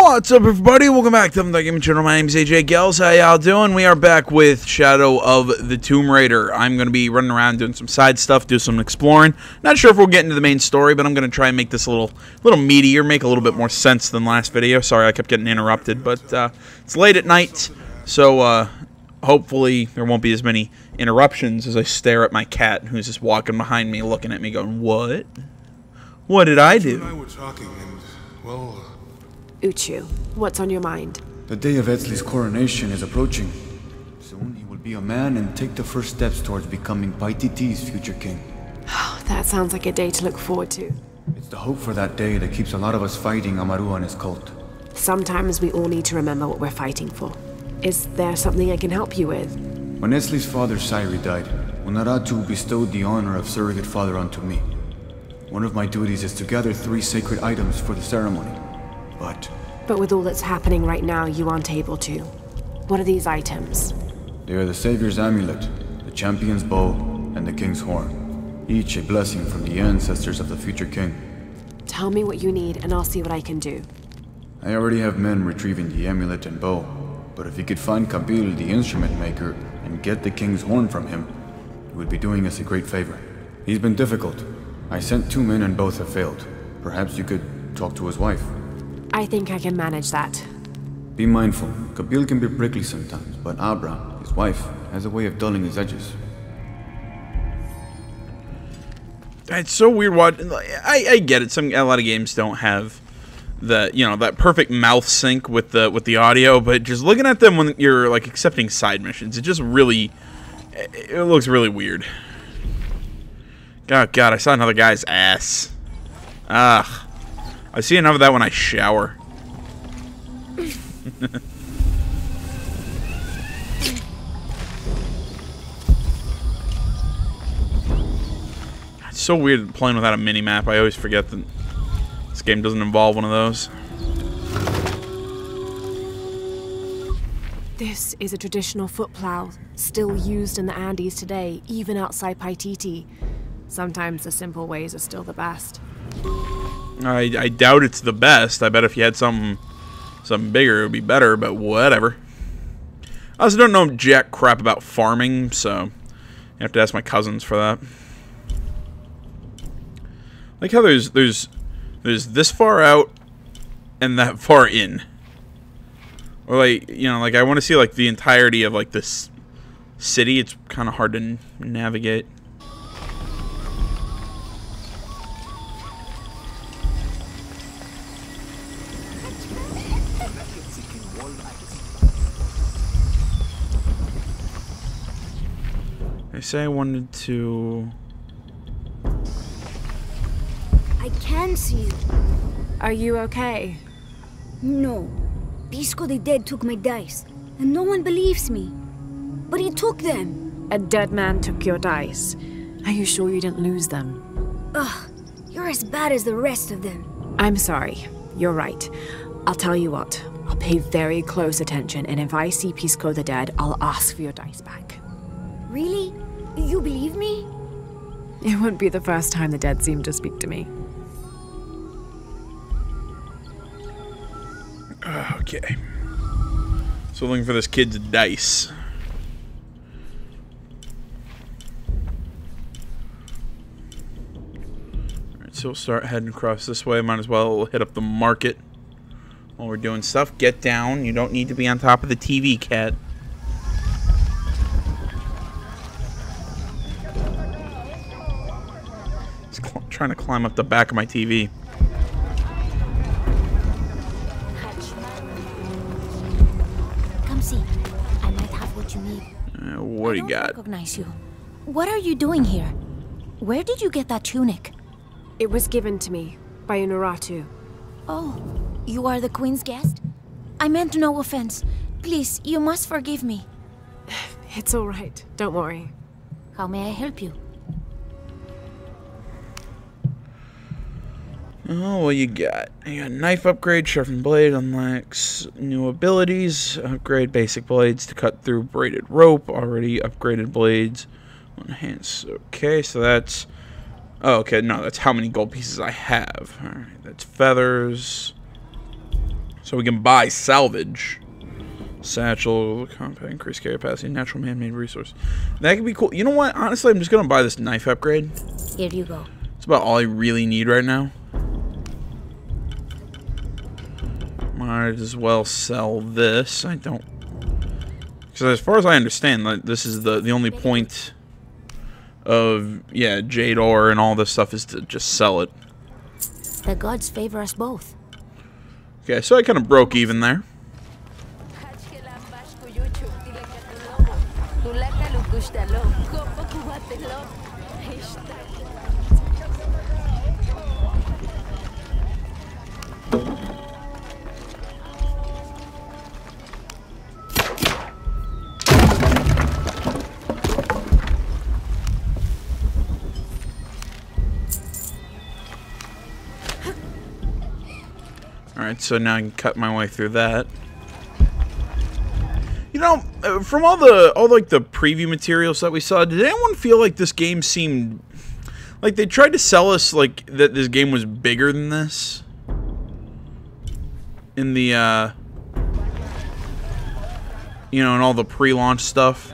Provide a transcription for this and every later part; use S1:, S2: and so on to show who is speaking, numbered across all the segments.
S1: What's up, everybody? Welcome back to the Gaming Channel. My name is AJ Gels. How y'all doing? We are back with Shadow of the Tomb Raider. I'm going to be running around doing some side stuff, do some exploring. Not sure if we'll get into the main story, but I'm going to try and make this a little meatier, make a little bit more sense than last video. Sorry, I kept getting interrupted, but it's late at night, so hopefully there won't be as many interruptions as I stare at my cat, who's just walking behind me, looking at me, going, "What? What did I do?"
S2: You and I were talking, and well.
S3: Uchu, what's on your mind?
S4: The day of Etzli's coronation is approaching. Soon he will be a man and take the first steps towards becoming Paititi's future king.
S3: That sounds like a day to look forward to.
S4: It's the hope for that day that keeps a lot of us fighting Amaru and his cult.
S3: Sometimes we all need to remember what we're fighting for. Is there something I can help you with?
S4: When Etzli's father Sairi died, Unaratu bestowed the honor of surrogate father onto me. One of my duties is to gather 3 sacred items for the ceremony. But
S3: with all that's happening right now, you aren't able to. What are these items?
S4: They are the Savior's amulet, the champion's bow, and the king's horn. Each a blessing from the ancestors of the future king.
S3: Tell me what you need, and I'll see what I can do.
S4: I already have men retrieving the amulet and bow, but if you could find Kabil, the instrument maker, and get the king's horn from him, you would be doing us a great favor. He's been difficult. I sent 2 men and both have failed. Perhaps you could talk to his wife.
S3: I think I can manage that.
S4: Be mindful. Kabil can be prickly sometimes, but Abra, his wife, has a way of dulling his edges.
S1: It's so weird. I get it. A lot of games don't have that perfect mouth sync with the audio, but just looking at them when you're like accepting side missions, it looks really weird. God, I saw another guy's ass. Ugh. I see enough of that when I shower. It's so weird playing without a mini-map. I always forget that this game doesn't involve one of those.
S3: This is a traditional footplow, still used in the Andes today, even outside Paititi. Sometimes the simple ways are still the best.
S1: I doubt it's the best. I bet if you had something bigger, it would be better, but whatever. I also don't know jack crap about farming, so you have to ask my cousins for that. Like how there's this far out and that far in. Or like, like I want to see like the entirety of like this city. It's kind of hard to navigate. I say I wanted to...
S5: I can see you.
S3: Are you okay?
S5: No. Pisco the Dead took my dice, and no one believes me. But he took them.
S3: A dead man took your dice. Are you sure you didn't lose them?
S5: Ugh, you're as bad as the rest of them.
S3: I'm sorry. You're right. I'll tell you what. I'll pay very close attention, and if I see Pisco the Dead, I'll ask for your dice back.
S5: Really? You believe me?
S3: It wouldn't be the first time the dead seemed to speak to me.
S1: Okay. So looking for this kid's dice. Alright, so we'll start heading across this way. Might as well hit up the market while we're doing stuff. Get down. You don't need to be on top of the TV, cat. Trying to climb up the back of my TV.
S5: Come see. I might have what you need.
S1: What do you got?
S5: I don't recognize you. What are you doing here? Where did you get that tunic?
S3: It was given to me by Unaratu.
S5: Oh, you are the Queen's guest? I meant no offense. Please, you must forgive me.
S3: It's all right. Don't worry.
S5: How may I help you?
S1: Oh, what you got? You got knife upgrade, sharpened blade, unlocks new abilities, upgrade basic blades to cut through braided rope, already upgraded blades, enhance. Okay, so that's Oh, okay, no, that's how many gold pieces I have. Alright, that's feathers. So we can buy salvage. Satchel, compact, increased carry capacity, natural man-made resource. That could be cool. You know what? Honestly, I'm just going to buy this knife upgrade.
S5: Here you go.
S1: It's about all I really need right now. Might as well sell this. I don't... Because as far as I understand, like, this is the only point of, yeah, jade ore and all this stuff is to just sell it.
S5: The gods favor us both.
S1: Okay, so I kind of broke even there. Alright, so now I can cut my way through that. You know, from all like the preview materials that we saw, did anyone feel like this game seemed like they tried to sell us like that this game was bigger than this? In the you know, in all the pre-launch stuff.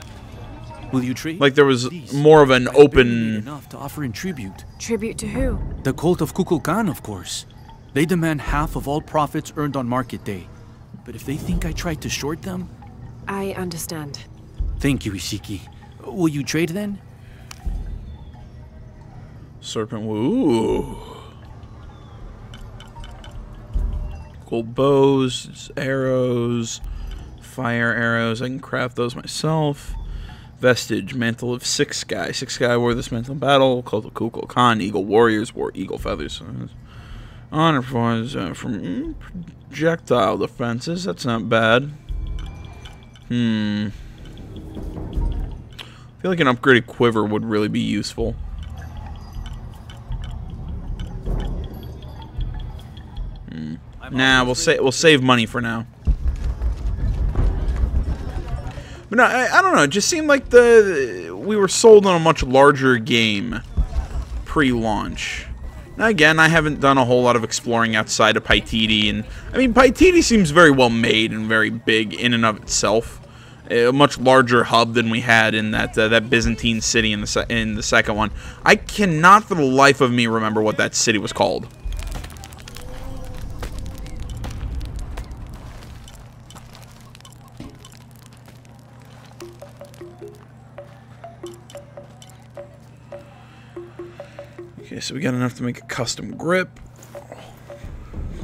S6: Will you trade?
S1: Like there was
S6: Please.
S1: more of an open
S6: Enough to offer in tribute.
S3: Tribute to who?
S6: The cult of Kukulkan, of course. They demand half of all profits earned on market day. But if they think I tried to short them...
S3: I understand.
S6: Thank you, Ishiki. Will you trade then?
S1: serpent. Ooh. Cool bows, arrows, fire arrows. I can craft those myself. Vestige, mantle of six sky. Six sky wore this mantle in battle. Cult of Kukulkan, eagle warriors wore eagle feathers. Honor performance from projectile defenses. That's not bad. I feel like an upgraded quiver would really be useful. Nah, we'll save money for now. But no, I don't know. It just seemed like we were sold on a much larger game pre-launch. Now again, I haven't done a whole lot of exploring outside of Paititi, and I mean, Paititi seems very well made and very big in and of itself. A much larger hub than we had in that Byzantine city in the second one. I cannot for the life of me remember what that city was called. Okay, so we got enough to make a custom grip.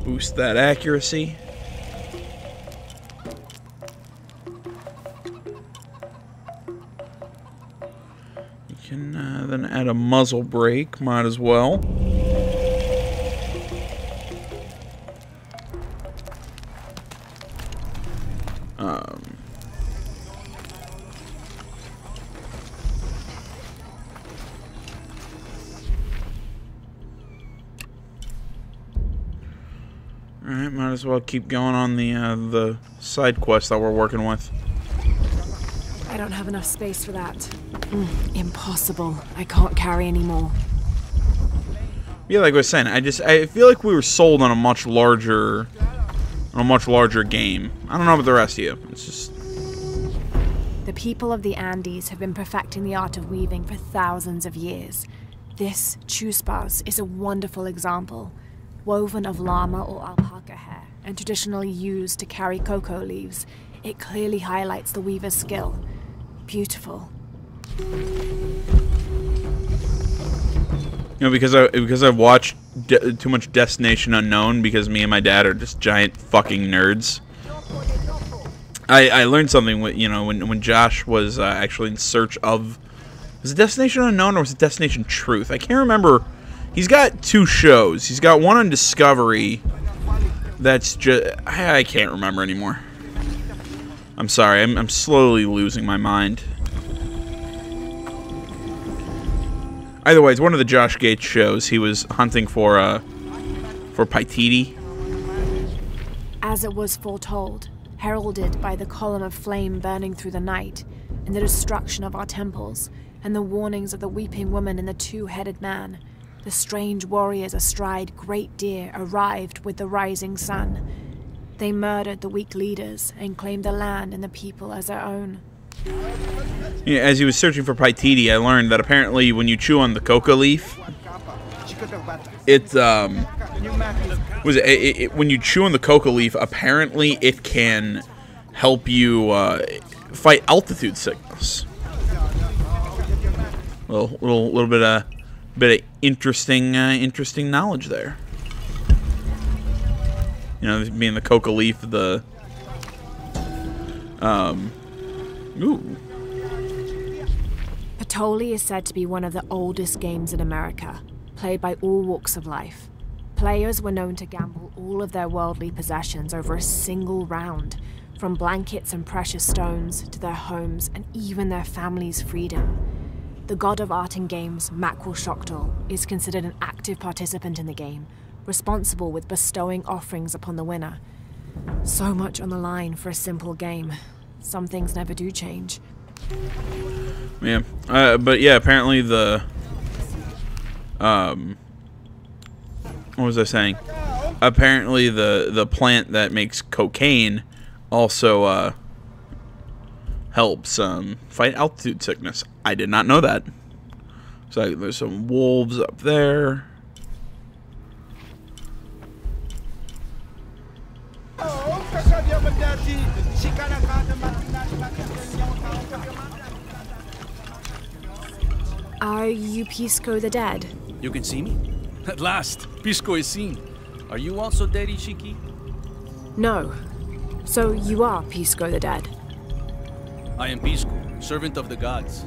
S1: Boost that accuracy. You can then add a muzzle brake, might as well. Alright, might as well keep going on the side quest that we're working with.
S3: I don't have enough space for that. Impossible. I can't carry anymore.
S1: Yeah, like I was saying, I feel like we were sold on a much larger game. I don't know about the rest of you. It's just
S3: The people of the Andes have been perfecting the art of weaving for thousands of years. This chuspas is a wonderful example. Woven of llama or alpaca hair and traditionally used to carry cocoa leaves, it clearly highlights the weaver's skill. Beautiful.
S1: You know, because I've watched too much Destination Unknown, because me and my dad are just giant fucking nerds. I learned something with, you know, when Josh was actually in search of, was it Destination Unknown or was it Destination Truth? I can't remember. He's got two shows. He's got one on Discovery that's just... I can't remember anymore. I'm sorry. I'm slowly losing my mind. Either way, it's one of the Josh Gates shows. He was hunting for Paititi.
S3: As it was foretold, heralded by the column of flame burning through the night, and the destruction of our temples, and the warnings of the weeping woman and the two-headed man, the strange warriors astride great deer arrived with the rising sun. They murdered the weak leaders and claimed the land and the people as their own.
S1: Yeah, as he was searching for Paititi, I learned that apparently when you chew on the coca leaf, when you chew on the coca leaf, apparently it can help you fight altitude sickness. Little bit of interesting knowledge there. You know, being the coca leaf, the ooh.
S3: Patoli is said to be one of the oldest games in America, played by all walks of life. Players were known to gamble all of their worldly possessions over a single round, from blankets and precious stones to their homes and even their families' freedom. The god of art and games, Mackwell Shockdal, is considered an active participant in the game, responsible with bestowing offerings upon the winner. So much on the line for a simple game. Some things never do change.
S1: Yeah, but yeah, apparently the what was I saying? Apparently the plant that makes cocaine also helps fight altitude sickness. I did not know that. So there's some wolves up there.
S3: Are you Pisco the Dead?
S6: You can see me? At last, Pisco is seen. Are you also dead, Ishiki?
S3: No. So you are Pisco the Dead?
S6: I am Pisco, servant of the gods.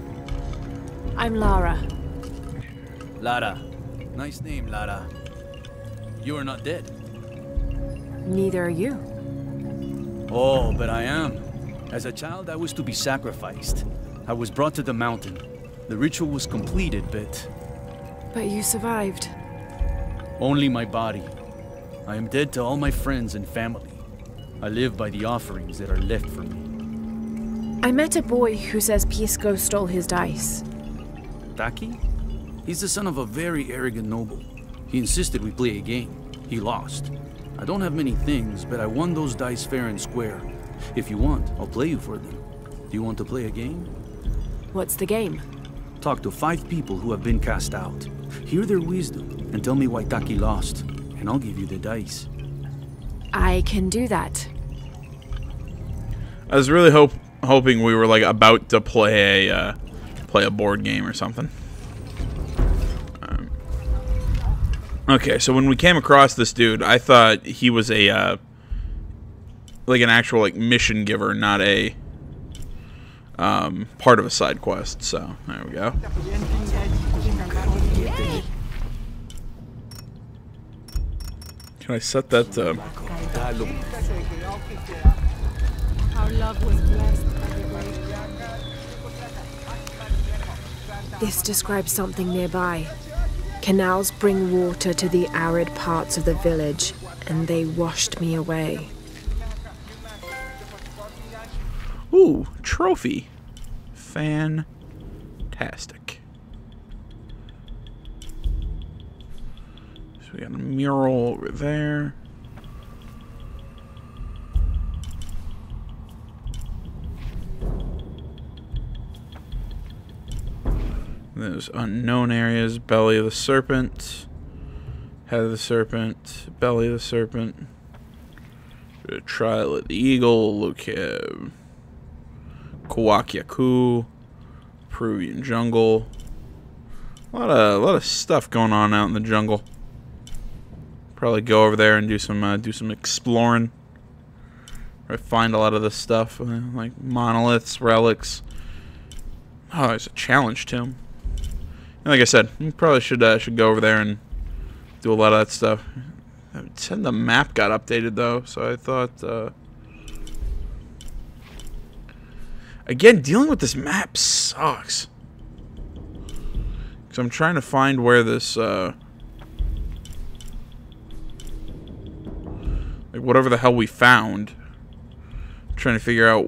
S3: I'm Lara.
S6: Lara. Nice name, Lara. You are not dead.
S3: Neither are you.
S6: Oh, but I am. As a child, I was to be sacrificed. I was brought to the mountain. The ritual was completed, but
S3: you survived.
S6: only my body. I am dead to all my friends and family. I live by the offerings that are left for me.
S3: I met a boy who says Pisco stole his dice.
S6: Taki? He's the son of a very arrogant noble. He insisted we play a game. He lost. I don't have many things, but I won those dice fair and square. If you want, I'll play you for them. Do you want to play a game?
S3: What's the game?
S6: Talk to 5 people who have been cast out. Hear their wisdom and tell me why Taki lost, and I'll give you the dice.
S3: I can do that.
S1: I was really hoping we were like about to play a board game or something. Okay, so when we came across this dude, I thought he was a like an actual like mission giver, not a part of a side quest. So there we go. Can I set that to...
S3: Our love was blessed by the great. This describes something nearby. Canals bring water to the arid parts of the village, and they washed me away.
S1: Ooh, trophy. Fantastic. So we got a mural over there. There's unknown areas. Belly of the serpent. Head of the serpent. Belly of the serpent. Trial of the eagle. Look at Kawakyaku. Peruvian jungle. A lot of stuff going on out in the jungle. Probably go over there and do some exploring. Or find a lot of this stuff like monoliths, relics. Oh, there's a challenge tomb. And like I said, we probably should go over there and do a lot of that stuff. It said the map got updated though, so I thought. Again, dealing with this map sucks. Because I'm trying to find where this, like, whatever the hell we found. I'm trying to figure out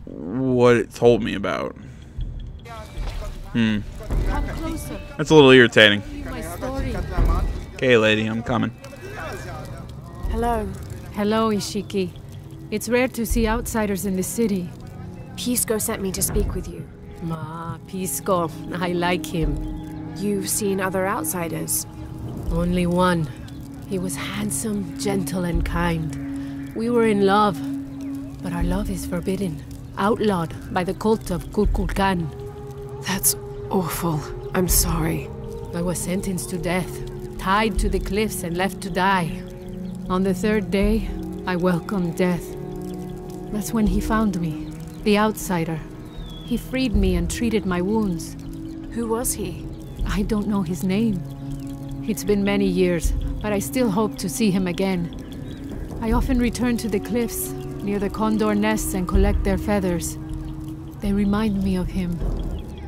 S1: what it told me about. That's a little irritating. Okay, lady, I'm coming.
S3: Hello.
S7: Hello, Ishiki. It's rare to see outsiders in the city.
S3: Pisco sent me to speak with you.
S7: Pisco. I like him.
S3: You've seen other outsiders?
S7: Only one. He was handsome, gentle, and kind. We were in love, but our love is forbidden. Outlawed by the cult of Kukulkan.
S3: That's awful. I'm sorry.
S7: I was sentenced to death, tied to the cliffs and left to die. On the third day, I welcomed death. That's when he found me, the outsider. He freed me and treated my wounds.
S3: Who was he?
S7: I don't know his name. It's been many years, but I still hope to see him again. I often return to the cliffs, near the condor nests, and collect their feathers. They remind me of him.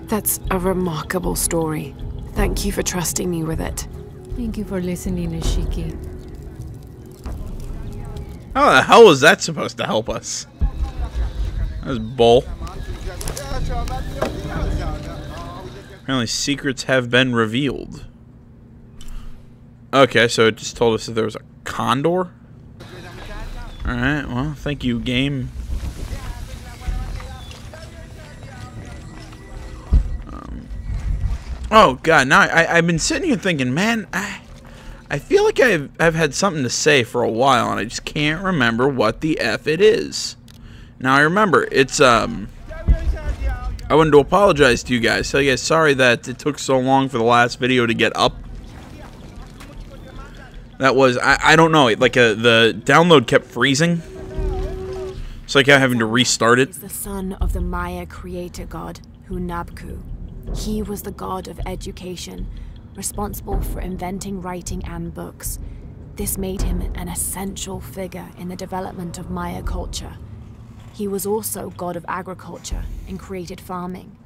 S3: That's a remarkable story. Thank you for trusting me with it.
S7: Thank you for listening, Ishiki.
S1: How the hell is that supposed to help us? That was bull. Apparently secrets have been revealed. Okay, so it just told us that there was a condor? Alright, well, thank you, game. Oh, God, now I've been sitting here thinking, man, I feel like I've had something to say for a while, and I just can't remember what the F it is. Now, I remember, it's, I wanted to apologize to you guys. Tell you guys sorry that it took so long for the last video to get up. That was, I don't know, like, the download kept freezing. It's like I'm having to restart it.
S3: He's the son of the Maya creator god, Hunabku. He was the god of education, responsible for inventing writing and books. This made him an essential figure in the development of Maya culture. He was also god of agriculture and created farming.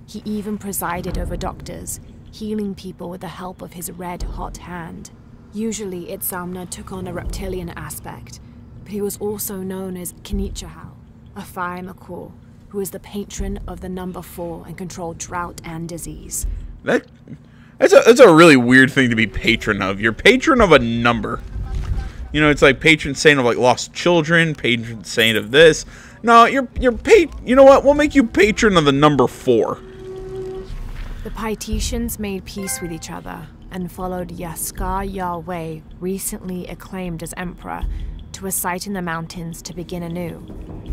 S3: He even presided over doctors, healing people with the help of his red-hot hand. Usually, Itzamna took on a reptilian aspect, but he was also known as Kinichahal, a fire Makor, who is the patron of the number 4 and controlled drought and disease.
S1: That's a really weird thing to be patron of. You're patron of a number. You know, it's like patron saint of like lost children, patron saint of this. No, you know what? We'll make you patron of the number 4.
S3: The Paititians made peace with each other and followed Yaskar Yahweh, recently acclaimed as emperor, to a site in the mountains to begin anew,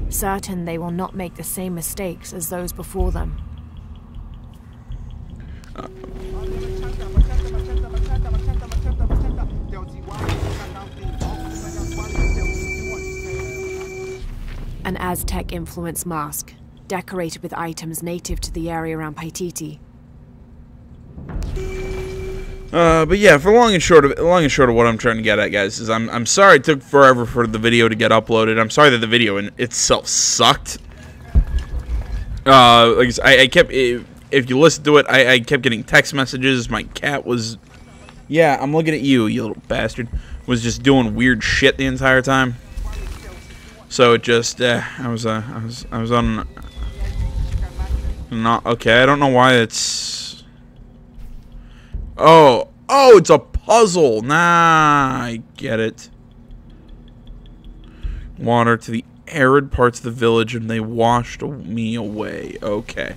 S3: certain they will not make the same mistakes as those before them. An Aztec-influenced mask, decorated with items native to the area around Paititi.
S1: But yeah, for long and short of what I'm trying to get at, guys, is I'm sorry it took forever for the video to get uploaded. I'm sorry that the video in itself sucked. Like I kept, if you listen to it, I kept getting text messages. My cat was, yeah, I'm looking at you, you little bastard, was just doing weird shit the entire time. So it just, I was on, not okay. I don't know why it's. Oh, it's a puzzle. Nah, I get it. Water to the arid parts of the village, and they washed me away. Okay.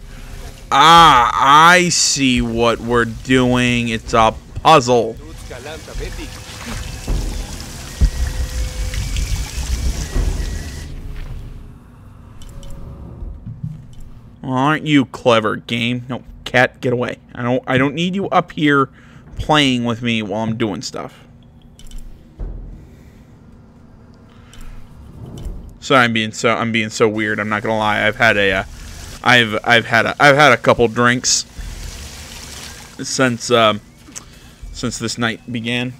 S1: Ah, I see what we're doing. It's a puzzle. Well, aren't you clever, game? No, cat, get away. I don't need you up here playing with me while I'm doing stuff. Sorry, I'm being so weird. I'm not gonna lie. I've had a couple drinks since this night began.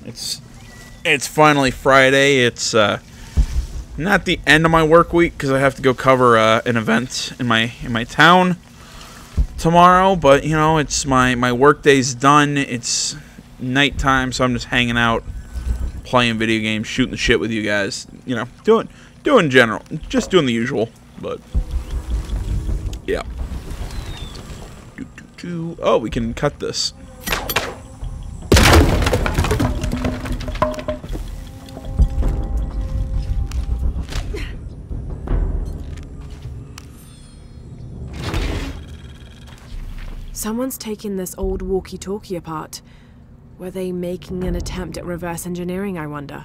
S1: It's finally Friday. It's not the end of my work week because I have to go cover an event in my town tomorrow. But you know, it's my work day's done. It's nighttime, so I'm just hanging out, playing video games, shooting the shit with you guys. You know, doing general, just doing the usual. But yeah. Oh, we can cut this.
S3: Someone's taken this old walkie-talkie apart. Were they making an attempt at reverse engineering, I wonder?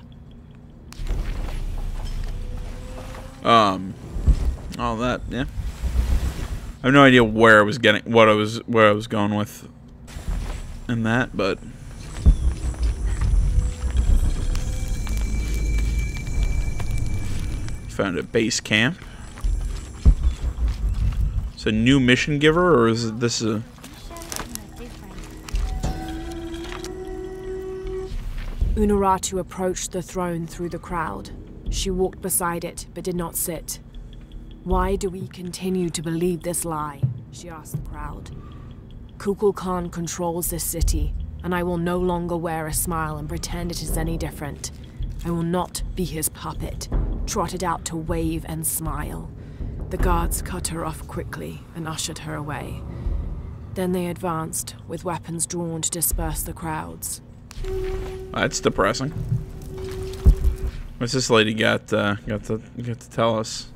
S1: All that, yeah. I have no idea where I was getting, where I was going with in that, but found a base camp. It's a new mission giver, or is this a...
S3: Unuratu approached the throne through the crowd. She walked beside it, but did not sit. Why do we continue to believe this lie? She asked the crowd. Kukulkan controls this city, and I will no longer wear a smile and pretend it is any different. I will not be his puppet, trotted out to wave and smile. The guards cut her off quickly and ushered her away. Then they advanced, with weapons drawn to disperse the crowds.
S1: That's depressing. What's this lady got to tell us?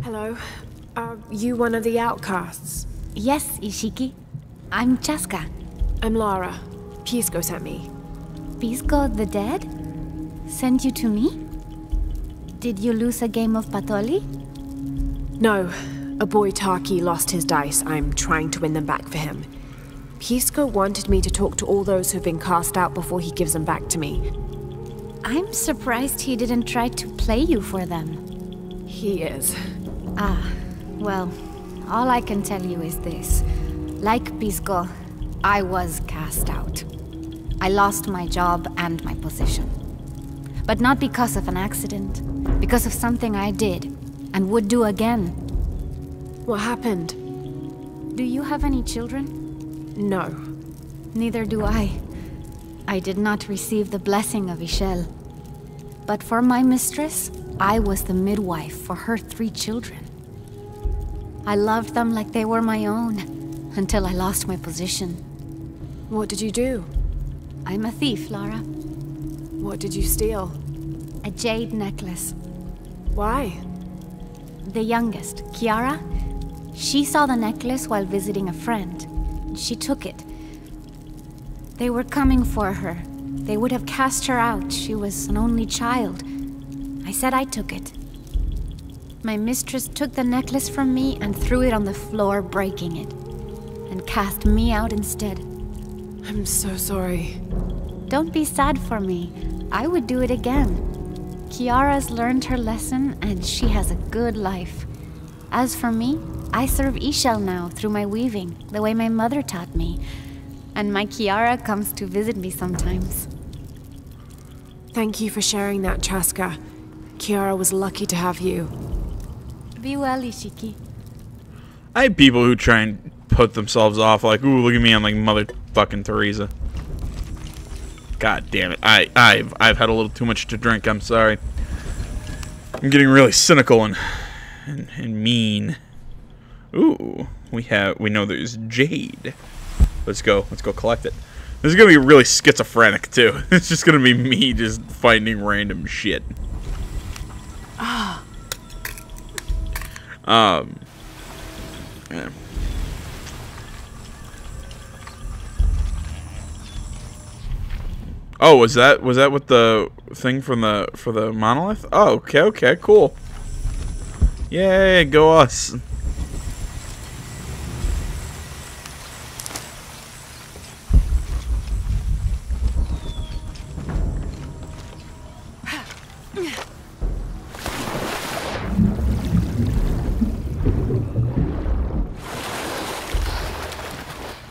S3: Hello. Are you one of the outcasts?
S8: Yes, Ishiki. I'm Chaska.
S3: I'm Lara. Pisco sent me.
S8: Pisco the dead? Sent you to me? Did you lose a game of Patoli?
S3: No. A boy Taki lost his dice. I'm trying to win them back for him. Pisco wanted me to talk to all those who've been cast out before he gives them back to me.
S8: I'm surprised he didn't try to play you for them.
S3: He is.
S8: Ah, well, all I can tell you is this. Like Pisco, I was cast out. I lost my job and my position. But not because of an accident, because of something I did, and would do again.
S3: What happened?
S8: Do you have any children?
S3: No.
S8: Neither do I. I did not receive the blessing of Ishel. But for my mistress, I was the midwife for her 3 children. I loved them like they were my own, until I lost my position.
S3: What did you do?
S8: I'm a thief, Lara.
S3: What did you steal?
S8: A jade necklace.
S3: Why?
S8: The youngest, Kiara, she saw the necklace while visiting a friend. She took it. They were coming for her. They would have cast her out. She was an only child. I said I took it. My mistress took the necklace from me and threw it on the floor, breaking it. And cast me out instead.
S3: I'm so sorry.
S8: Don't be sad for me. I would do it again. Kiara's learned her lesson and she has a good life. As for me, I serve Ishel now through my weaving, the way my mother taught me. And my Kiara comes to visit me sometimes.
S3: Thank you for sharing that, Chaska. Kiara was lucky to have you.
S8: Be well, Ishiki.
S1: I hate people who try and put themselves off like, ooh, look at me, I'm like Mother fucking Teresa. God damn it. I've had a little too much to drink, I'm sorry. I'm getting really cynical and mean. Ooh, we know there's jade. Let's go collect it. This is gonna be really schizophrenic too. It's just gonna be me just finding random shit. Yeah. Oh, was that with the thing for the monolith? Oh, okay, cool. Yay, go us.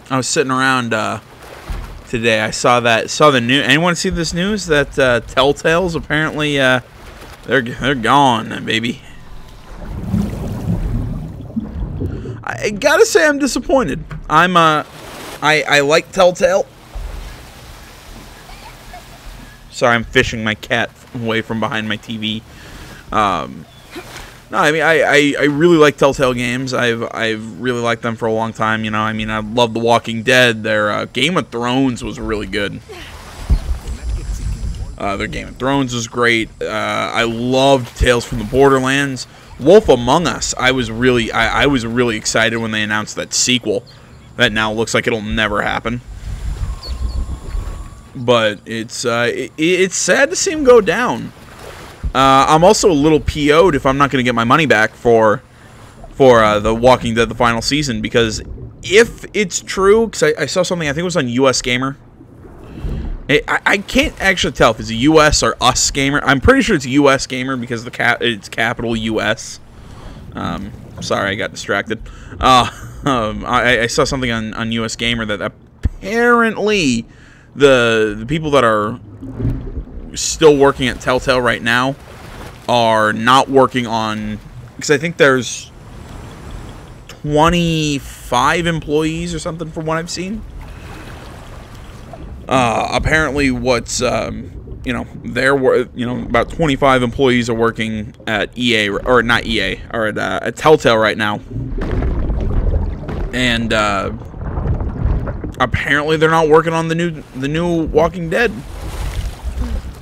S1: I was sitting around today. I saw the news. Anyone see this news that Telltale's apparently they're gone, baby. I gotta say I'm disappointed. I like Telltale. Sorry, I'm fishing my cat away from behind my TV. No, I mean I really like Telltale games. I've really liked them for a long time. You know, I mean I love The Walking Dead. Their Game of Thrones was really good. Their Game of Thrones was great. I loved Tales from the Borderlands. Wolf Among Us, I was really excited when they announced that sequel. That now looks like it'll never happen. But it's sad to see him go down. I'm also a little PO'd if I'm not going to get my money back for The Walking Dead, the final season, because if it's true, because I saw something, I think it was on US Gamer. I can't actually tell if it's a US or US Gamer. I'm pretty sure it's a US Gamer because it's capital US. Sorry, I got distracted. I saw something on US Gamer that apparently the people that are still working at Telltale right now are not working on, because I think there's 25 employees or something from what I've seen. Apparently what's about 25 employees are working at EA, or not EA, or at Telltale right now. And apparently they're not working on the new Walking Dead.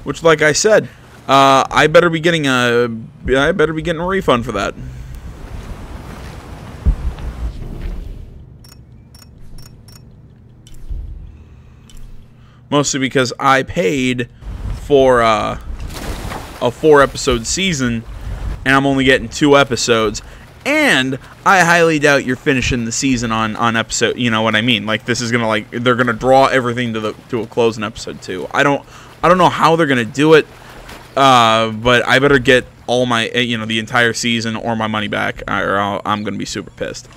S1: Which, like I said, I better be getting a refund for that. Mostly because I paid for a 4-episode season, and I'm only getting 2 episodes. And I highly doubt you're finishing the season on episode. You know what I mean? Like, this is gonna, they're gonna draw everything to a close in episode 2. I don't know how they're gonna do it, but I better get all my the entire season or my money back, or I'm gonna be super pissed.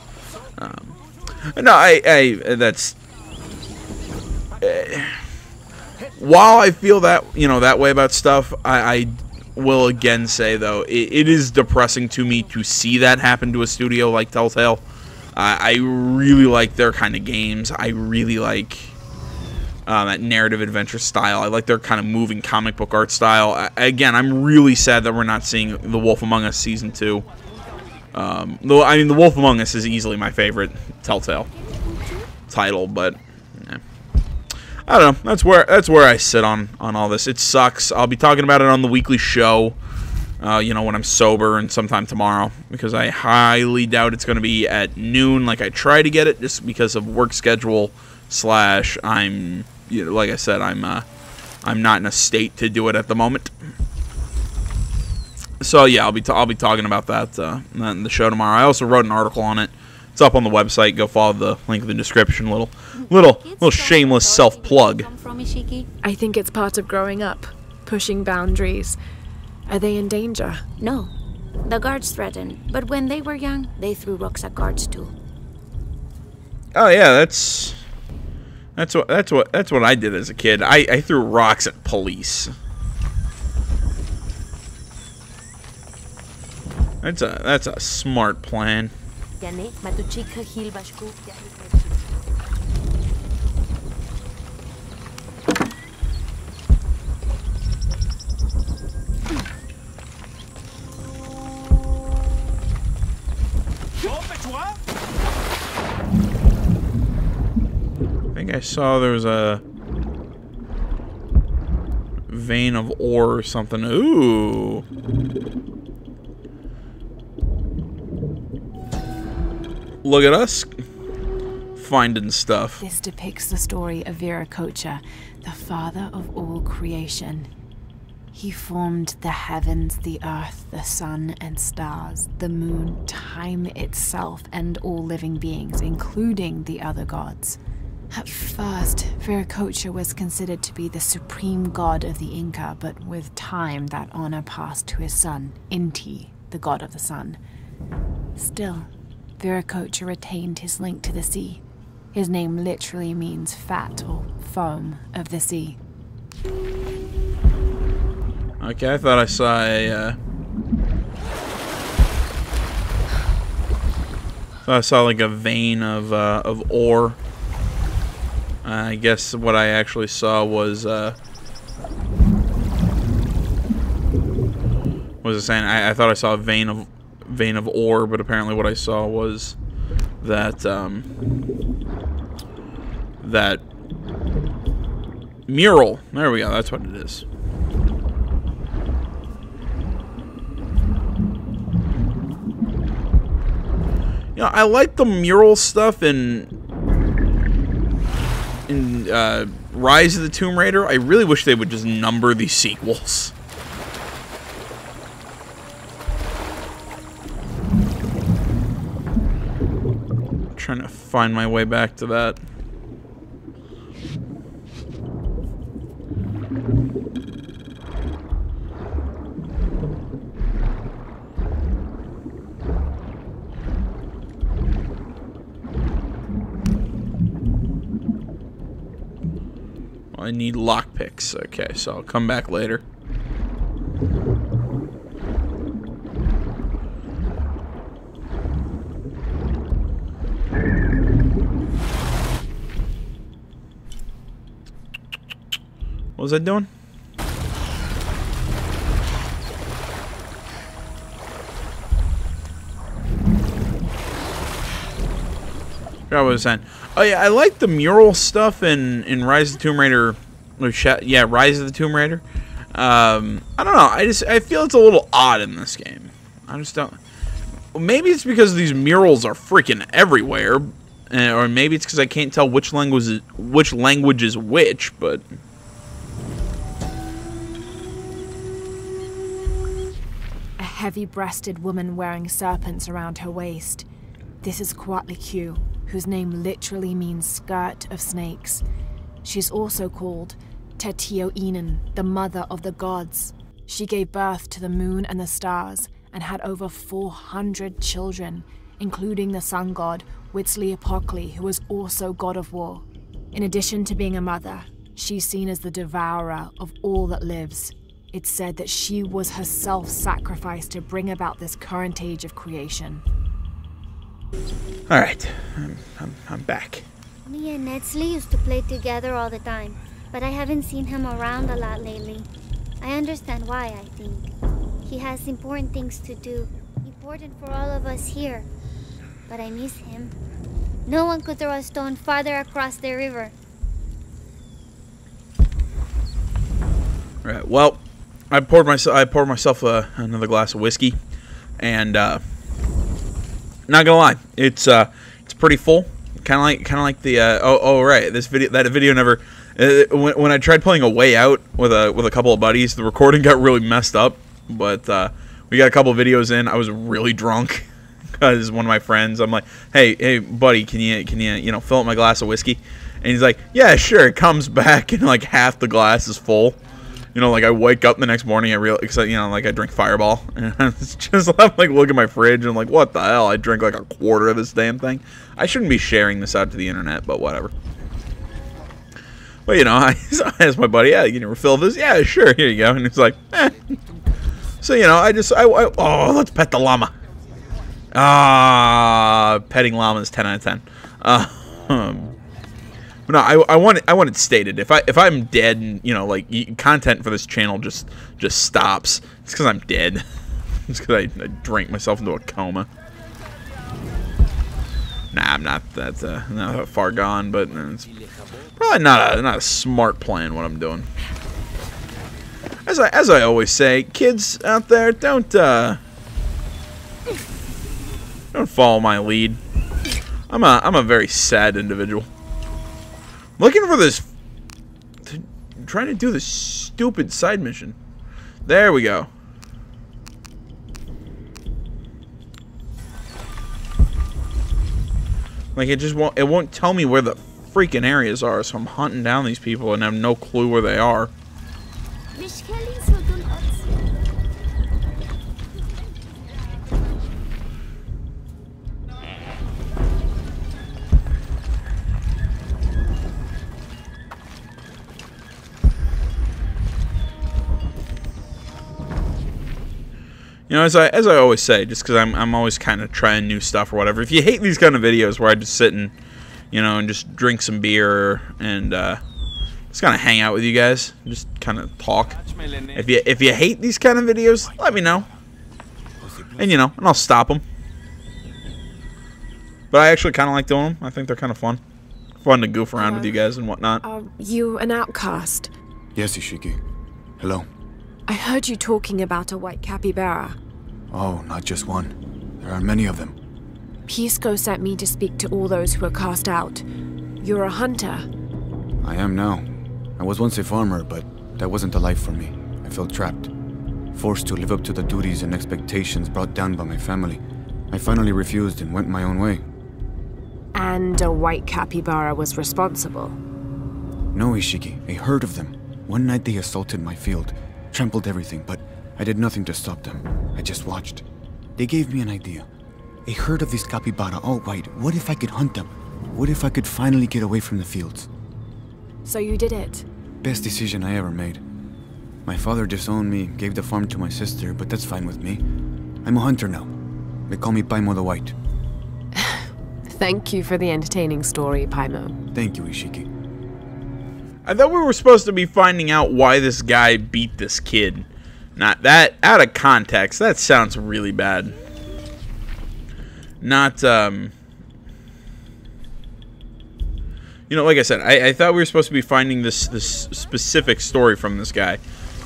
S1: That's. While I feel that that way about stuff, I will again say though it is depressing to me to see that happen to a studio like Telltale. I really like their kind of games. I really like that narrative adventure style. I like their kind of moving comic book art style. Again, I'm really sad that we're not seeing The Wolf Among Us Season 2. Though I mean, The Wolf Among Us is easily my favorite Telltale title, but. I don't know. That's where I sit on all this. It sucks. I'll be talking about it on the weekly show, when I'm sober, and sometime tomorrow, because I highly doubt it's going to be at noon like I try to get it, just because of work schedule / I'm like I said, I'm not in a state to do it at the moment. So yeah, I'll be talking about that in the show tomorrow. I also wrote an article on it. It's up on the website. Go follow the link in the description. Little shameless self-plug.
S3: I think it's part of growing up, pushing boundaries. Are they in danger?
S5: No. The guards threatened, but when they were young, they threw rocks at guards too.
S1: Oh yeah, that's what I did as a kid. I threw rocks at police. That's a smart plan. I think I saw there was a vein of ore or something. Ooh. Look at us finding stuff.
S3: This depicts the story of Viracocha, the father of all creation. He formed the heavens, the earth, the sun and stars, the moon, time itself, and all living beings, including the other gods. At first, Viracocha was considered to be the supreme god of the Inca, but with time that honor passed to his son, Inti, the god of the sun. Still, Viracocha retained his link to the sea. His name literally means fat or foam of the sea.
S1: Okay, I thought I saw like a vein of ore. I guess what I actually saw was it saying? I thought I saw a vein of ore, but apparently what I saw was that that mural. There we go. That's what it is. You know, I like the mural stuff in Rise of the Tomb Raider. I really wish they would just number these sequels. Trying to find my way back to that. I need lockpicks. Okay, so I'll come back later. What was I doing? I forgot what I was saying. Oh yeah, I like the mural stuff in Rise of the Tomb Raider. Yeah, Rise of the Tomb Raider. I don't know. I feel it's a little odd in this game. I just don't. Well, maybe it's because these murals are freaking everywhere, or maybe it's because I can't tell which language is which. But
S3: a heavy-breasted woman wearing serpents around her waist. This is Coatlicue, whose name literally means skirt of snakes. She's also called Tetioinen, the mother of the gods. She gave birth to the moon and the stars and had over 400 children, including the sun god Huitzilopochtli, who was also god of war. In addition to being a mother, she's seen as the devourer of all that lives. It's said that she was herself sacrificed to bring about this current age of creation.
S1: all right, I'm back.
S9: Me and Nedsley used to play together all the time, but I haven't seen him around a lot lately. I understand why, I think. He has important things to do, important for all of us here. But I miss him. No one could throw a stone farther across the river.
S1: All right, well, I poured myself another glass of whiskey, and not gonna lie, it's pretty full. Kind of like the right, that video never. When I tried playing A Way Out with a couple of buddies, the recording got really messed up. But we got a couple of videos in. I was really drunk because one of my friends. I'm like, hey, buddy, can you fill up my glass of whiskey? And he's like, yeah, sure. It comes back and like half the glass is full. Like I wake up the next morning, I drink Fireball, and I'm like look at my fridge and I'm like, what the hell? I drink like a quarter of this damn thing. I shouldn't be sharing this out to the internet, but whatever. But I asked my buddy, yeah, can you refill this? Yeah, sure, here you go. And he's like, eh. So oh, let's pet the llama. Petting llama is 10 out of 10. But no, I want it stated. If I'm dead and content for this channel just stops, it's because I'm dead. It's because I drank myself into a coma. Nah, I'm not that far gone, but it's probably not a smart plan what I'm doing. As I always say, kids out there, don't follow my lead. I'm a very sad individual. Looking for this, trying to do this stupid side mission. There we go. Like it won't tell me where the freaking areas are, so I'm hunting down these people and have no clue where they are. As I always say, just because I'm always kind of trying new stuff or whatever. If you hate these kind of videos where I just sit and, and just drink some beer and just kind of hang out with you guys, just kind of talk. If you hate these kind of videos, let me know, and and I'll stop them. But I actually kind of like doing them. I think they're kind of fun to goof around with you guys and whatnot.
S3: Are you an outcast?
S4: Yes, Ishiki. Hello.
S3: I heard you talking about a white capybara.
S4: Oh, not just one. There are many of them.
S3: Pisco sent me to speak to all those who were cast out. You're a hunter.
S4: I am now. I was once a farmer, but that wasn't the life for me. I felt trapped. Forced to live up to the duties and expectations brought down by my family. I finally refused and went my own way.
S3: And a white capybara was responsible.
S4: No, Ishiki, a herd of them. One night they assaulted my field, trampled everything, but I did nothing to stop them. I just watched. They gave me an idea. A herd of these capybara, all white. What if I could hunt them? What if I could finally get away from the fields?
S3: So you did it?
S4: Best decision I ever made. My father disowned me, gave the farm to my sister, but that's fine with me. I'm a hunter now. They call me Paimo the White.
S3: Thank you for the entertaining story, Paimo.
S4: Thank you, Ishiki.
S1: I thought we were supposed to be finding out why this guy beat this kid. Not that, out of context, that sounds really bad. Not, you know, like I said, I thought we were supposed to be finding this specific story from this guy.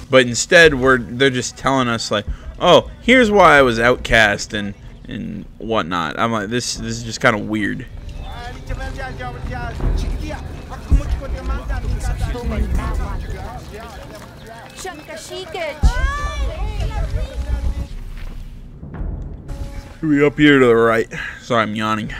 S1: But instead, they're just telling us, like, oh, here's why I was outcast and whatnot. I'm like, this is just kind of weird. We up here to the right. Sorry, I'm yawning.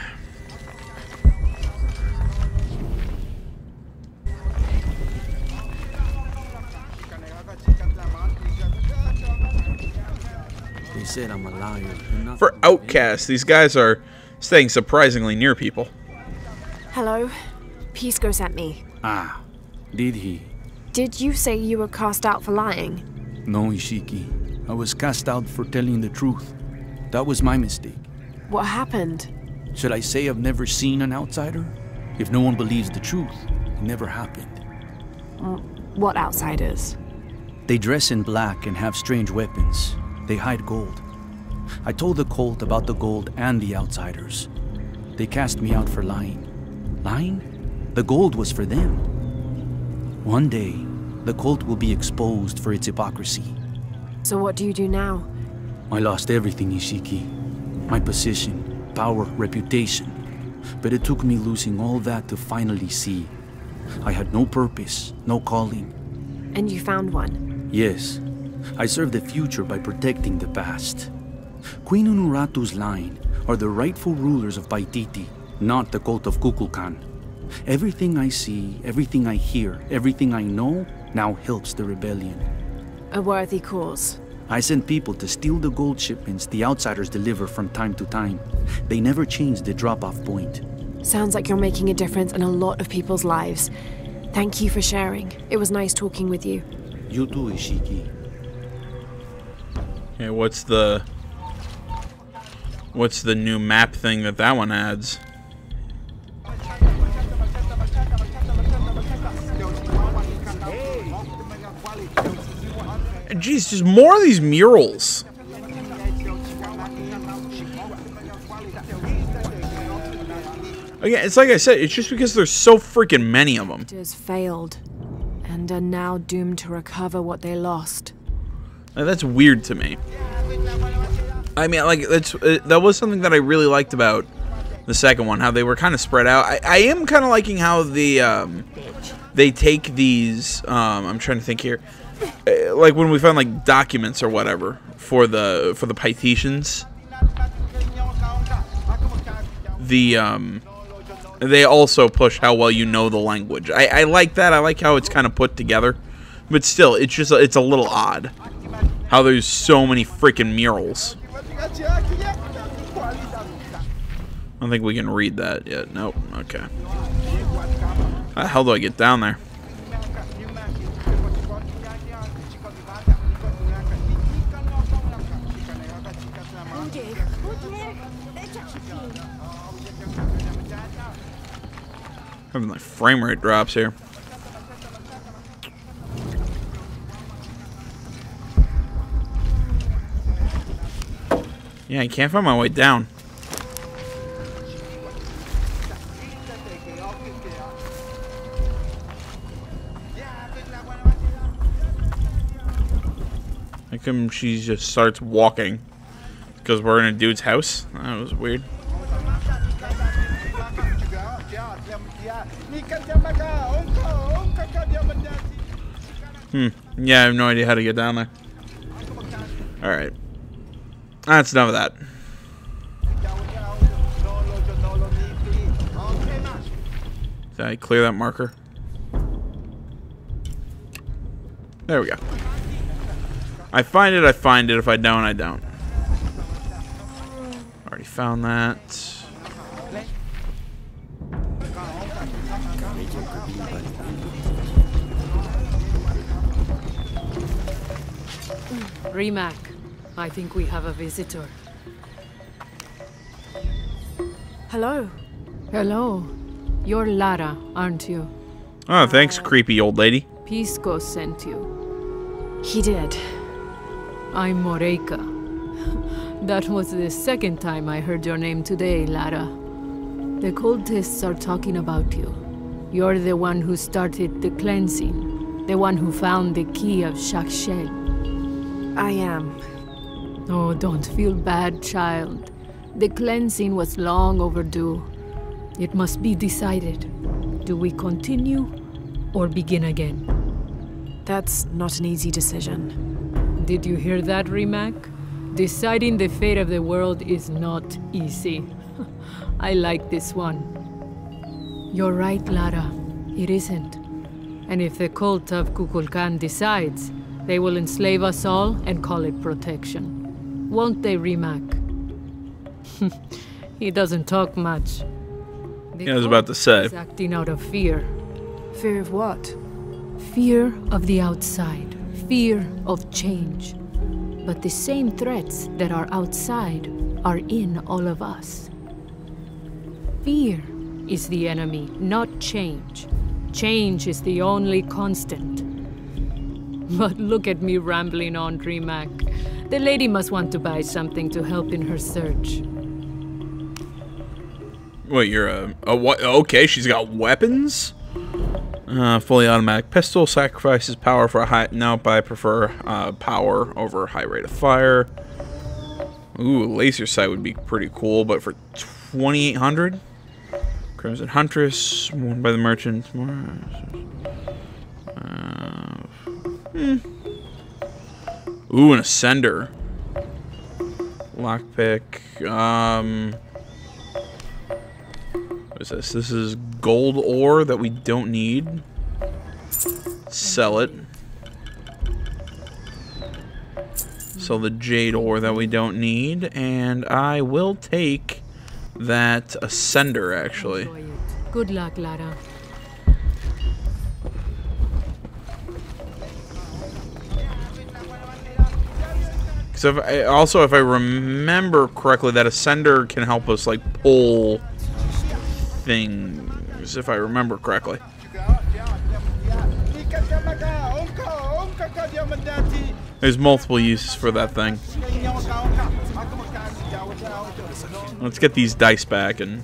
S6: They said I'm a liar.
S1: For outcasts, these guys are staying surprisingly near people.
S3: Hello? Pisco sent me.
S6: Ah, did he?
S3: Did you say you were cast out for lying?
S6: No, Ishiki. I was cast out for telling the truth. That was my mistake.
S3: What happened?
S6: Should I say I've never seen an outsider? If no one believes the truth, it never happened.
S3: What outsiders?
S6: They dress in black and have strange weapons. They hide gold. I told the cult about the gold and the outsiders. They cast me out for lying. Lying? The gold was for them. One day, the cult will be exposed for its hypocrisy.
S3: So what do you do now?
S6: I lost everything, Ishiki. My position, power, reputation. But it took me losing all that to finally see. I had no purpose, no calling.
S3: And you found one?
S6: Yes. I serve the future by protecting the past. Queen Unuratu's line are the rightful rulers of Paititi, not the cult of Kukulkan. Everything I see, everything I hear, everything I know now helps the rebellion.
S3: A worthy cause.
S6: I send people to steal the gold shipments the outsiders deliver from time to time. They never change the drop-off point.
S3: Sounds like you're making a difference in a lot of people's lives. Thank you for sharing. It was nice talking with you.
S6: You too, Ishiki.
S1: Okay, what's the new map thing that one adds? And geez, just more of these murals. Again, it's like I said, it's just because there's so freaking many of them.
S3: Has failed, and are now doomed to recover what they lost.
S1: Now, that's weird to me. I mean, like, that was something that I really liked about the second one, how they were kind of spread out. I am kind of liking how they take these, I'm trying to think here, like when we found like documents or whatever for the Paititians, they also push how well you know the language. I like that. I like how it's kind of put together, but still, it's a little odd how there's so many freaking murals. I don't think we can read that yet. Nope. Okay. How the hell do I get down there? Having like frame rate drops here. Yeah, I can't find my way down. How come she just starts walking? Because we're in a dude's house? That was weird. Yeah, I have no idea how to get down there. Alright. That's enough of that. Did I clear that marker? There we go. I find it, I find it. If I don't, I don't. Already found that.
S7: Rimac, I think we have a visitor.
S3: Hello.
S7: Hello. You're Lara, aren't you?
S1: Oh, thanks, creepy old lady.
S7: Pisco sent you.
S3: He did.
S7: I'm Moreika. That was the second time I heard your name today, Lara. The cultists are talking about you. You're the one who started the cleansing. The one who found the key of Shakshel.
S3: I am.
S7: Oh, don't feel bad, child. The cleansing was long overdue. It must be decided. Do we continue or begin again?
S3: That's not an easy decision.
S7: Did you hear that, Rimac? Deciding the fate of the world is not easy. I like this one. You're right, Lara. It isn't. And if the cult of Kukulkan decides, they will enslave us all and call it protection. Won't they, Rimac? He doesn't talk much.
S1: I was about to say.
S7: He's acting out of fear.
S3: Fear of what?
S7: Fear of the outside. Fear of change. But the same threats that are outside are in all of us. Fear is the enemy, not change. Change is the only constant. But look at me rambling on, Rimac. The lady must want to buy something to help in her search.
S1: Wait, you're a what? Okay, she's got weapons? Fully automatic pistol sacrifices power for a high... Nope, I prefer power over high rate of fire. Ooh, laser sight would be pretty cool, but for 2,800? Crimson Huntress, worn by the merchant. Ooh, an Ascender. Lockpick. What is this? This is gold ore that we don't need. Sell it. Sell the jade ore that we don't need. And I will take that Ascender, actually.
S7: Good luck, Lara.
S1: So if I remember correctly, that Ascender can help us like pull things, if I remember correctly. There's multiple uses for that thing. Let's get these dice back and...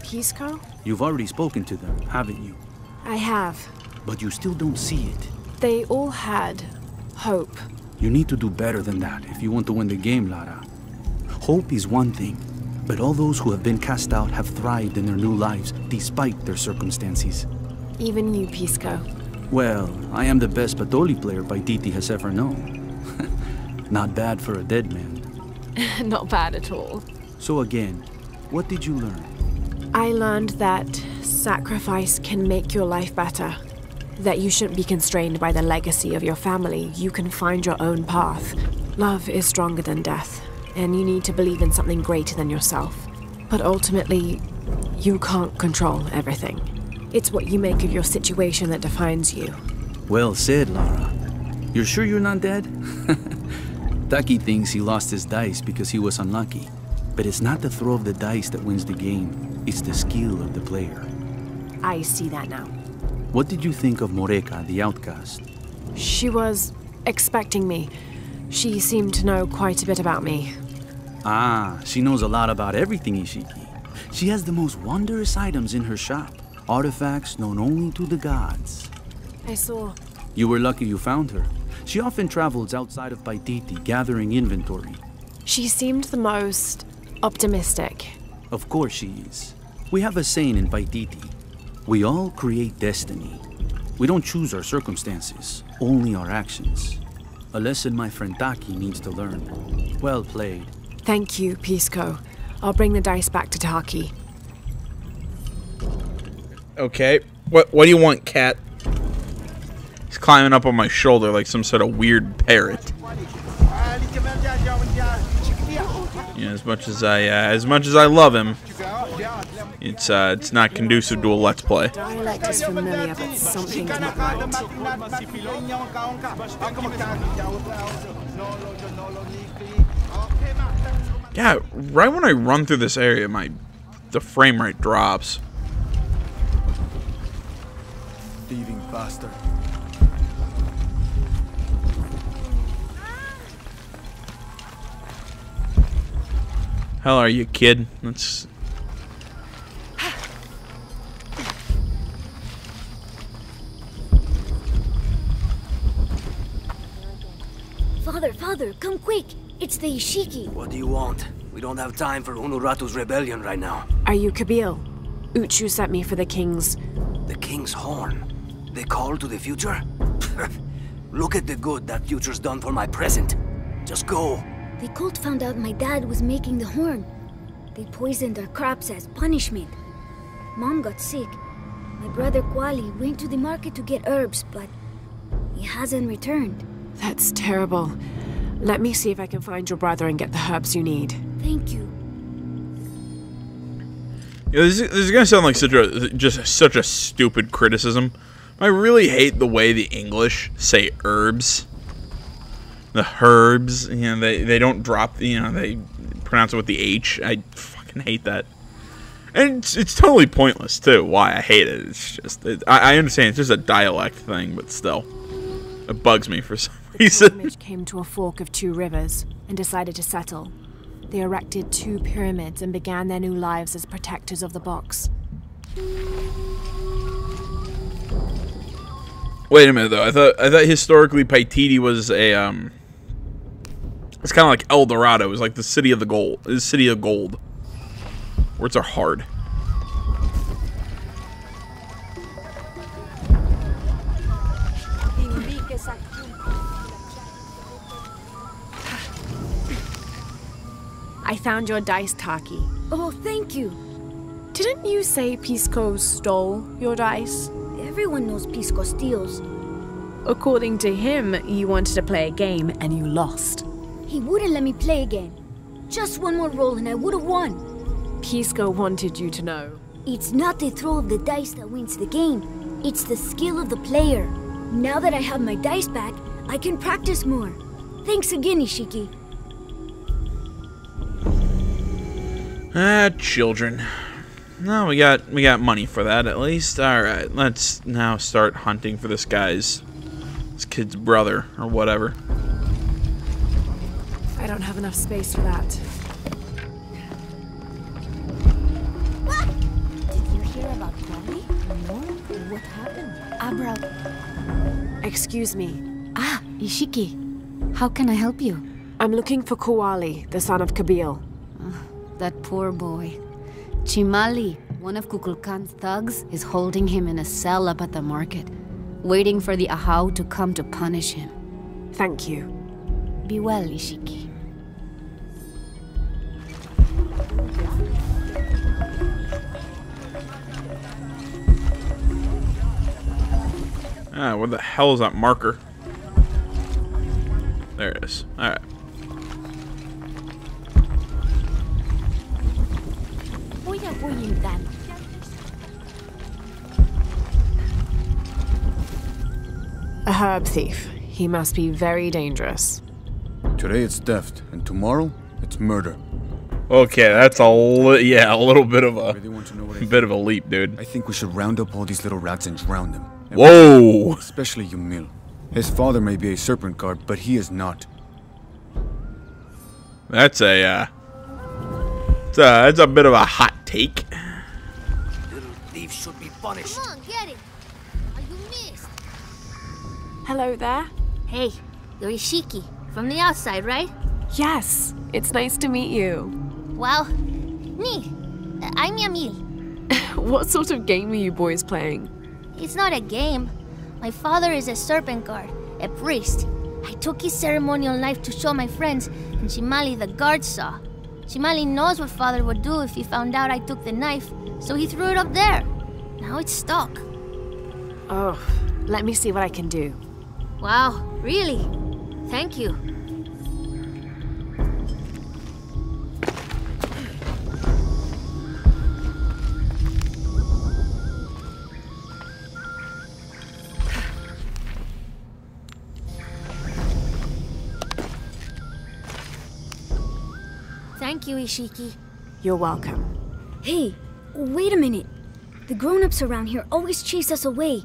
S3: Pisco?
S6: You've already spoken to them, haven't you?
S3: I have.
S6: But you still don't see it.
S3: They all had hope.
S6: You need to do better than that if you want to win the game, Lara. Hope is one thing, but all those who have been cast out have thrived in their new lives despite their circumstances.
S3: Even you, Pisco.
S6: Well, I am the best Patoli player Paititi has ever known. Not bad for a dead man.
S3: Not bad at all.
S6: So again, what did you learn?
S3: I learned that sacrifice can make your life better. That you shouldn't be constrained by the legacy of your family. You can find your own path. Love is stronger than death, and you need to believe in something greater than yourself. But ultimately, you can't control everything. It's what you make of your situation that defines you.
S6: Well said, Lara. You're sure you're not dead? Taki thinks he lost his dice because he was unlucky. But it's not the throw of the dice that wins the game. It's the skill of the player.
S3: I see that now.
S6: What did you think of Moreika, the outcast?
S3: She was expecting me. She seemed to know quite a bit about me.
S6: Ah, she knows a lot about everything, Ishiki. She has the most wondrous items in her shop. Artifacts known only to the gods.
S3: I saw.
S6: You were lucky you found her. She often travels outside of Paititi, gathering inventory.
S3: She seemed the most optimistic.
S6: Of course she is. We have a saying in Paititi. We all create destiny. We don't choose our circumstances, only our actions. A lesson my friend Taki needs to learn. Well played.
S3: Thank you, Pisco. I'll bring the dice back to Taki.
S1: Okay. What do you want, cat? He's climbing up on my shoulder like some sort of weird parrot. Yeah, as much as I love him, it's not conducive to a let's play.
S3: Dialect is familiar, but something's not right.
S1: Yeah, right when I run through this area, the frame rate drops.
S4: Thieving bastard.
S1: Hell are you, kid? Let's...
S5: Father, come quick! It's the Ishiki.
S10: What do you want? We don't have time for Unuratu's rebellion right now.
S3: Are you Kabil? Uchu sent me for the king's...
S10: The king's horn? They call to the future? Look at the good that future's done for my present. Just go.
S5: The cult found out my dad was making the horn. They poisoned our crops as punishment. Mom got sick. My brother Kwali went to the market to get herbs, but he hasn't returned.
S3: That's terrible. Let me see if I can find your brother and get the herbs you need.
S5: Thank you.
S1: Yeah, this is gonna sound like such a stupid criticism. I really hate the way the English say herbs. The herbs, you know, they don't drop, you know, they pronounce it with the H. I fucking hate that. And it's totally pointless too. Why I hate it. It's just I understand it's just a dialect thing, but still, it bugs me for some reason.
S3: The pilgrimage came to a fork of 2 rivers and decided to settle. They erected 2 pyramids and began their new lives as protectors of the box.
S1: Wait a minute though. I thought historically Paititi was a it's kind of like El Dorado. It was like the city of the gold. The city of gold. Words are hard.
S3: I found your dice, Taki.
S5: Oh, thank you.
S3: Didn't you say Pisco stole your dice?
S5: Everyone knows Pisco steals.
S3: According to him, you wanted to play a game and you lost.
S5: He wouldn't let me play again. Just one more roll and I would have won.
S3: Pisco wanted you to know.
S5: It's not the throw of the dice that wins the game. It's the skill of the player. Now that I have my dice back, I can practice more. Thanks again, Ishiki.
S1: Children. No, we got money for that at least. All right, let's now start hunting for this kid's brother or whatever.
S3: I don't have enough space for that.
S8: What? Did you hear about Kwali? No. What happened? Abra.
S3: Excuse me.
S8: Ah, Ishiki. How can I help you?
S3: I'm looking for Kuali, the son of Kabil.
S8: That poor boy. Chimali, one of Kukulkan's thugs, is holding him in a cell up at the market, waiting for the Ahau to come to punish him.
S3: Thank you.
S8: Be well, Ishiki.
S1: Where the hell is that marker? There it is. All right.
S3: A herb thief. He must be very dangerous.
S4: Today it's theft, and tomorrow it's murder.
S1: Okay, that's a little bit of a
S4: Really want to know what I
S1: bit of a leap, dude.
S4: I think we should round up all these little rats and drown them.
S1: Whoa!
S4: Especially Yumil. His father may be a serpent guard, but he is not.
S1: That's a bit of a hot take.
S10: Little thieves should be punished.
S9: Come on, get it. Are you missed?
S3: Hello there.
S9: Hey, you're Ishiki. From the outside, right?
S3: Yes, it's nice to meet you.
S9: Wow. Me. I'm Yamil.
S3: What sort of game are you boys playing?
S9: It's not a game. My father is a serpent guard, a priest. I took his ceremonial knife to show my friends, and Shimali the guard saw. Shimali knows what father would do if he found out I took the knife, so he threw it up there. Now it's stuck.
S3: Oh, let me see what I can do.
S9: Wow, really? Thank you. Thank you, Ishiki.
S3: You're welcome.
S5: Hey, wait a minute. The grown-ups around here always chase us away.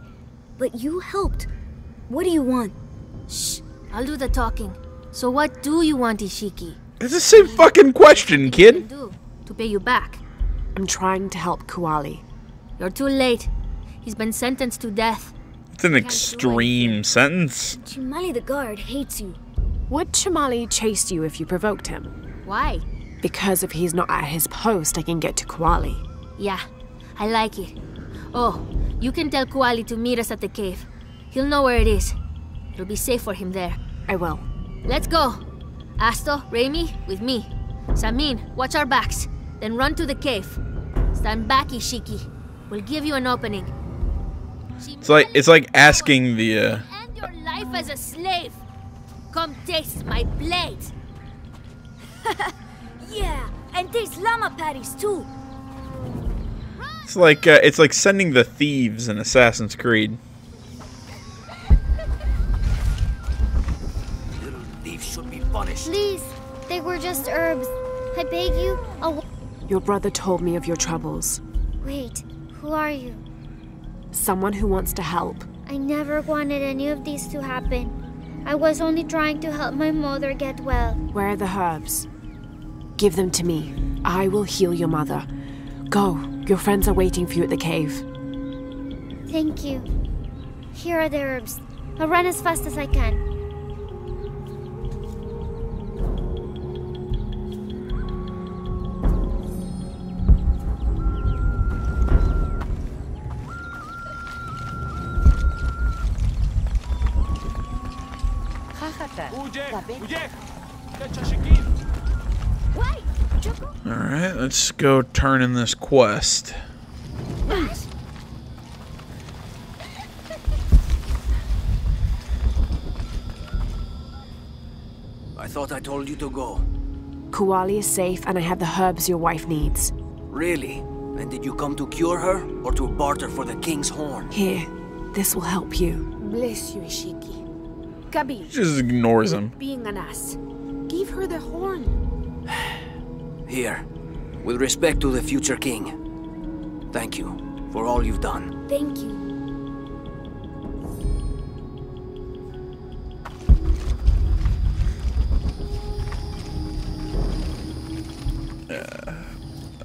S5: But you helped. What do you want?
S9: Shh, I'll do the talking. So what do you want, Ishiki?
S1: It's the same fucking question, kid.
S9: Do to pay you back.
S3: I'm trying to help Kuali.
S9: You're too late. He's been sentenced to death.
S1: It's an extreme sentence.
S5: Chimali the guard hates you.
S3: Would Chimali chase you if you provoked him?
S9: Why?
S3: Because if he's not at his post, I can get to Kuali.
S9: Yeah, I like it. Oh, you can tell Kuali to meet us at the cave. He'll know where it is. It'll be safe for him there.
S3: I will.
S9: Let's go. Asto, Raimi, with me. Samin, watch our backs. Then run to the cave. Stand back, Ishiki. We'll give you an opening.
S1: It's like asking the
S9: End your life as a slave. Come taste my blade.
S5: Yeah, and taste llama patties too.
S1: It's like sending the thieves in Assassin's Creed.
S10: Little thieves should be punished.
S9: Please, they were just herbs. I beg you.
S3: Your brother told me of your troubles.
S9: Wait, who are you?
S3: Someone who wants to help.
S9: I never wanted any of these to happen. I was only trying to help my mother get well.
S3: Where are the herbs? Give them to me. I will heal your mother. Go. Your friends are waiting for you at the cave.
S9: Thank you. Here are the herbs. I'll run as fast as I can.
S1: Alright, let's go turn in this quest.
S10: I thought I told you to go.
S3: Kuali is safe and I have the herbs your wife needs.
S10: Really? And did you come to cure her, or to barter for the king's horn?
S3: Here, this will help you.
S11: Bless you, Ishiki. Kabil.
S1: Just ignores him.
S11: Being an ass. Give her the horn.
S10: Here, with respect to the future king. Thank you for all you've done.
S5: Thank you.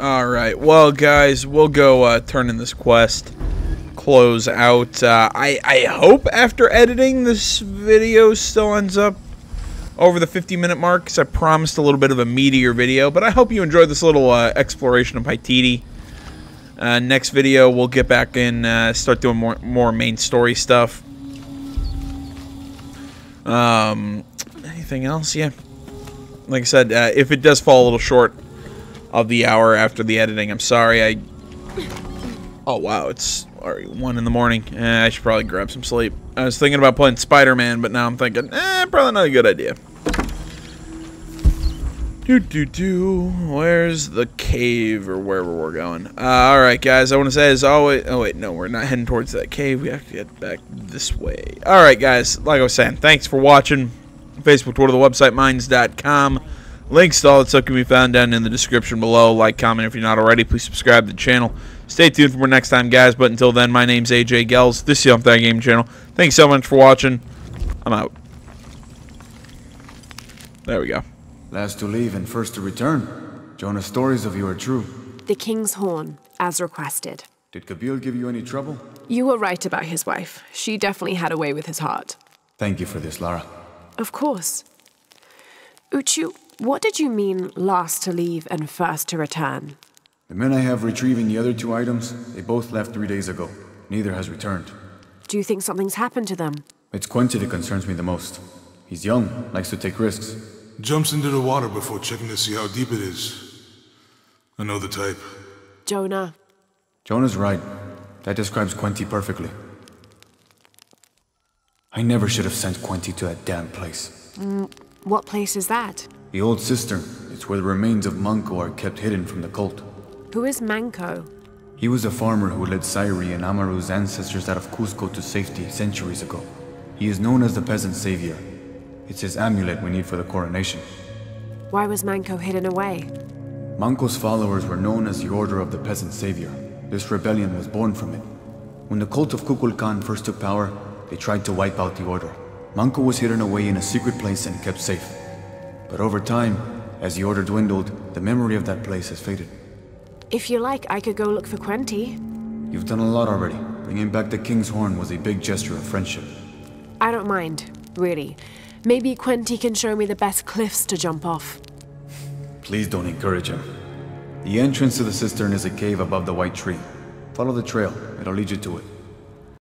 S1: Alright, well guys, we'll go turn in this quest. Close out. I hope after editing this video still ends up over the 50-minute mark, because I promised a little bit of a meatier video, but I hope you enjoyed this little exploration of Paititi. Next video, we'll get back in, start doing more main story stuff. Anything else? Yeah. Like I said, if it does fall a little short of the hour after the editing, I'm sorry. Oh, wow, it's already 1 in the morning. I should probably grab some sleep. I was thinking about playing Spider-Man, but now I'm thinking, probably not a good idea. Where's the cave, or wherever we're going? Alright, guys, I want to say as always... Oh, wait, no, we're not heading towards that cave. We have to get back this way. Alright, guys, like I was saying, thanks for watching. Facebook, Twitter, the website, minds.com. Links to all that stuff can be found down in the description below. Like, comment if you're not already. Please subscribe to the channel. Stay tuned for more next time, guys. But until then, my name's AJ Gels. This is the Off That Game channel. Thanks so much for watching. I'm out. There we go.
S4: Last to leave and first to return. Jonah's stories of you are true.
S3: The King's Horn, as requested.
S4: Did Kabil give you any trouble?
S3: You were right about his wife. She definitely had a way with his heart.
S4: Thank you for this, Lara.
S3: Of course. Uchu,
S12: What did you mean, last to leave and first to return?
S4: The men I have retrieving the other 2 items, they both left 3 days ago. Neither has returned.
S12: Do you think something's happened to them?
S4: It's Quinty that concerns me the most. He's young, likes to take risks.
S2: Jumps into the water before checking to see how deep it is. I know the type.
S12: Jonah.
S4: Jonah's right. That describes Quinty perfectly. I never should have sent Quinty to that damn place.
S12: What place is that?
S4: The old cistern. It's where the remains of Manco are kept hidden from the cult.
S12: Who is Manco?
S4: He was a farmer who led Sairi and Amaru's ancestors out of Cusco to safety centuries ago. He is known as the peasant savior. It's his amulet we need for the coronation.
S12: Why was Manco hidden away?
S4: Manco's followers were known as the Order of the Peasant Savior. This rebellion was born from it. When the cult of Kukulkan first took power, they tried to wipe out the order. Manco was hidden away in a secret place and kept safe. But over time, as the order dwindled, the memory of that place has faded.
S12: If you like, I could go look for Quinty.
S4: You've done a lot already. Bringing back the King's Horn was a big gesture of friendship.
S12: I don't mind, really. Maybe Quinty can show me the best cliffs to jump off.
S4: Please don't encourage him. The entrance to the cistern is a cave above the white tree. Follow the trail, it'll lead you to it.